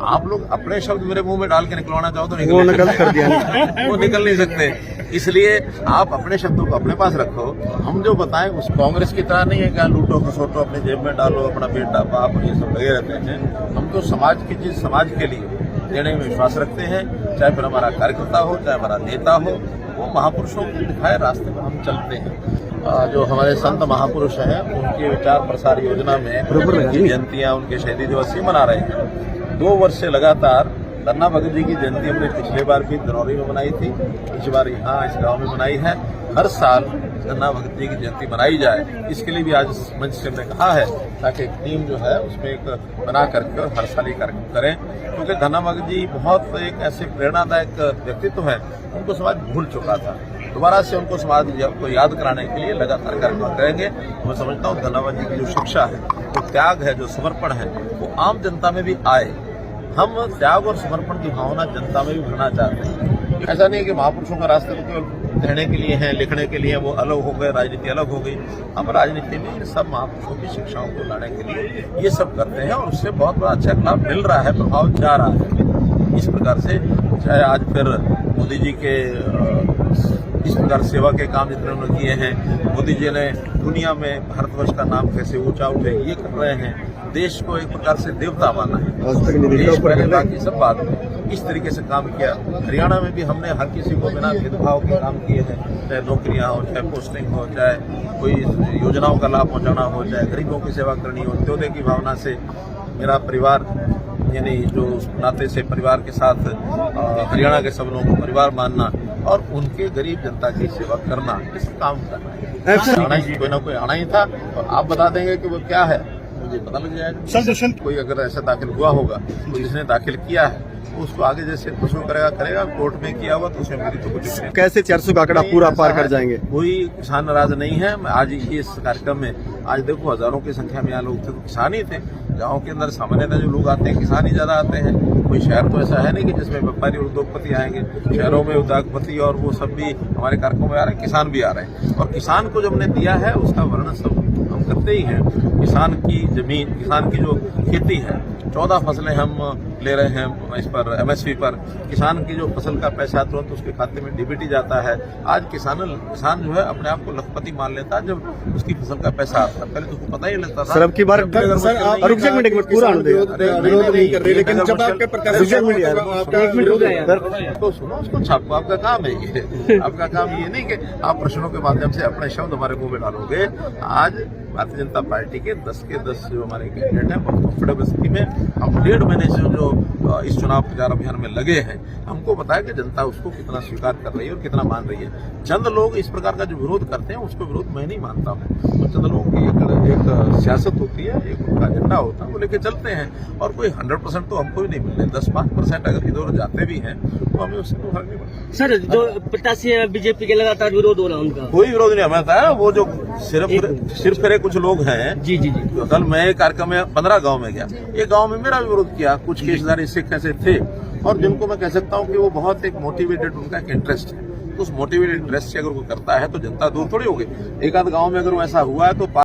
आप लोग अपने शब्द मेरे मुंह में डाल के निकलवाना चाहो तो वो नकल कर दिया वो निकल नहीं सकते। इसलिए आप अपने शब्दों को अपने पास रखो। हम जो बताएं उस कांग्रेस की तरह नहीं है कि लूटो खसोटो अपने जेब में डालो, अपना बेटा बाप ये सब लगे रहते हैं। हम तो समाज की चीज समाज के लिए देने में विश्वास रखते हैं, चाहे फिर हमारा कार्यकर्ता हो चाहे हमारा नेता हो, वो महापुरुषों के दिखाए रास्ते पर हम चलते हैं। जो हमारे संत महापुरुष हैं उनके विचार प्रसार योजना में उनकी जयंतियां उनके शहीदी दिवस ही मना रहे हैं। 2 वर्ष से लगातार धन्ना भगत जी की जयंती हमने पिछले बार भी धनौरी में मनाई थी, इस बार यहाँ इस गांव में मनाई है। हर साल धन्ना भगत जी की जयंती मनाई जाए, इसके लिए भी आज मंच से हमने कहा है ताकि एक टीम जो है उसमें एक बना करके हर साल ये कार्यक्रम करें, क्योंकि धन्ना भगत जी बहुत एक ऐसे प्रेरणादायक व्यक्तित्व है, उनको समाज भूल चुका था। दोबारा से उनको समाज को याद कराने के लिए लगातार कार्यक्रम करेंगे। मैं समझता हूँ धन्ना भगत जी की जो शिक्षा है, जो त्याग है, जो समर्पण है, वो आम जनता में भी आए। हम त्याग और समर्पण की भावना जनता में भी भरना चाहते हैं। ऐसा नहीं है कि महापुरुषों का रास्ते तो केवल कहने के लिए है, लिखने के लिए वो अलग हो गए, राजनीति अलग हो गई। हम राजनीति में इन सब महापुरुषों की शिक्षाओं को लाने के लिए ये सब करते हैं और उससे बहुत बड़ा अच्छा लाभ मिल रहा है, प्रभाव जा रहा है। इस प्रकार से चाहे आज फिर मोदी जी के इस प्रकार सेवा के काम जितने उन्होंने किए हैं, मोदी जी ने दुनिया में भारतवर्ष का नाम कैसे ऊंचा उठे ये कर रहे हैं। देश को एक प्रकार से देवता माना है, देश पहले बाकी सब बात में इस तरीके से काम किया। हरियाणा में भी हमने हर किसी को बिना भेदभाव के काम किए हैं, चाहे नौकरियां हो, चाहे पोस्टिंग हो, चाहे कोई योजनाओं का लाभ पहुंचाना हो, चाहे गरीबों की सेवा करनी हो। अंत्योदय की भावना से मेरा परिवार यानी जो नाते से परिवार के साथ हरियाणा के सब लोगों को परिवार मानना और उनके गरीब जनता की सेवा करना, इस काम करना है। आना ही कोई ना कोई आना ही था और आप बता देंगे कि वो क्या है, मुझे पता लग जाएगा। कोई अगर ऐसा दाखिल हुआ होगा तो जिसने दाखिल किया है उसको आगे जैसे कुछ करेगा, कोर्ट में किया हुआ तो उसमें मेरी तो कुछ नहीं। कैसे 400 का आंकड़ा पूरा पार कर जाएंगे? कोई किसान नाराज नहीं है। आज इस कार्यक्रम में आज देखो हजारों की संख्या में यहाँ लोग थे तो किसान ही थे। गाँव के अंदर सामान्यतः जो लोग आते हैं किसान ही ज्यादा आते हैं। कोई शहर तो ऐसा है नहीं कि जिसमें व्यापारी और उद्योगपति आएंगे। शहरों में उद्योगपति और वो सब भी हमारे कार्यक्रम में आ रहे हैं, किसान भी आ रहे हैं। और किसान को जब हमने दिया है उसका वर्णन सब हम करते ही हैं। किसान की जमीन, किसान की जो खेती है, 14 फसलें हम ले रहे हैं इस पर MSP पर। किसान की जो फसल का पैसा तुरंत उसके खाते में DBT जाता है। आज किसान जो है अपने आप को लखपति मान लेता है जब उसकी फसल का पैसा आता है, पहले तो उसको पता ही नहीं लगता था। सर अब की बार पूरा तो सुनो, उसको छापो, आपका काम है ये। आपका काम ये नहीं कि आप प्रश्नों के माध्यम से अपने शब्द हमारे मुंह में डालोगे। आज भारतीय जनता पार्टी के 10 के 10 जो हमारे कैंडिडेट हैं बहुत कंफर्टेबल स्थिति में हम 1.5 महीने से जो इस चुनाव प्रचार अभियान में लगे हैं, हमको बताया कि जनता उसको कितना स्वीकार कर रही है और कितना मान रही है। चंद लोग इस प्रकार का जो विरोध करते हैं उसको विरोध मैं नहीं मानता हूँ। चंद लोगों की एक सियासत होती है, एक उनका एजेंडा होता है, वो लेके चलते हैं और कोई 100% तो हमको भी नहीं मिल रहे। 10-5% अगर इधर जाते भी हैं तो हमें उससे कोई फर्क नहीं पड़ता। सर जो प्रत्याशी है बीजेपी के लगातार विरोध हो रहा है उनका? कोई विरोध नहीं हमें था। वो जो सिर्फ कुछ लोग हैं। जी। कल मैं कार्यक्रम में 15 गांव में गया, ये गांव में मेरा विरोध किया। कुछ केसदारी सिख ऐसे थे और जिनको मैं कह सकता हूं कि वो बहुत एक मोटिवेटेड, उनका एक इंटरेस्ट है। उस मोटिवेटेड इंटरेस्ट से अगर वो करता है तो जनता दूर थोड़ी होगी। एक आध गांव में अगर वो ऐसा हुआ है तो